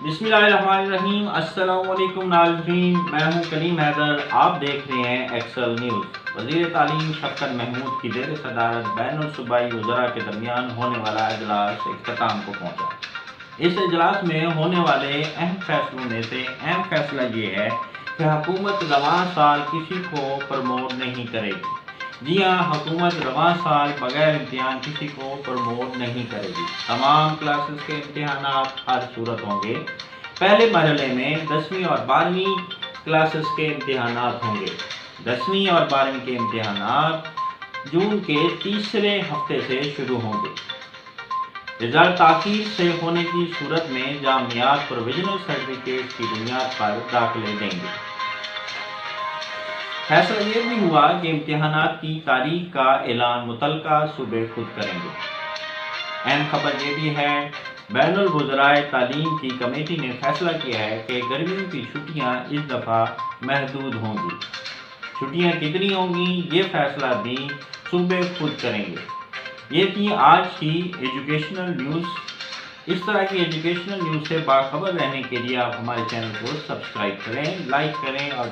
بسم اللہ الرحمن الرحیم۔ السلام علیکم ناظرین، میں ہوں کلیم حیدر، آپ دیکھ رہے ہیں ایکسل نیوز۔ وزیر تعلیم شفقت محمود کی زیر صدارت بین الصوبائی وزراء کے درمیان ہونے والا اجلاس اختتام کو پہنچا۔ اس اجلاس میں ہونے والے اہم فیصلوں میں سے اہم فیصلہ یہ ہے کہ حکومت رواں سال کسی کو پروموٹ نہیں کرے گی۔ جی ہاں، حکومت رواں سال بغیر امتحان کسی کو پروموٹ نہیں کرے گی۔ تمام کلاسز کے امتحانات ہر صورت ہوں گے۔ پہلے مرحلے میں 10ویں اور 12ویں کلاسز کے امتحانات ہوں گے۔ 10ویں اور 12ویں کے امتحانات جون کے تیسرے ہفتے سے شروع ہوں گے۔ رزلٹ تاخیر سے ہونے کی صورت میں جامعات پروویژنل سرٹیفکیٹ کی بنیاد پر داخلے دیں گے۔ فیصلہ یہ بھی ہوا کہ امتحانات کی تاریخ کا اعلان متعلقہ صوبے خود کریں گے۔ اہم خبر یہ بھی ہے، بین الوزرائے تعلیم کی کمیٹی نے فیصلہ کیا ہے کہ گرمیوں کی چھٹیاں اس دفعہ محدود ہوں گی۔ چھٹیاں کتنی ہوں گی، یہ فیصلہ بھی صوبے خود کریں گے۔ یہ تھی آج کی ایجوکیشنل نیوز۔ اس طرح کی ایجوکیشنل نیوز سے باخبر رہنے کے لیے آپ ہمارے چینل کو سبسکرائب کریں، لائک کریں اور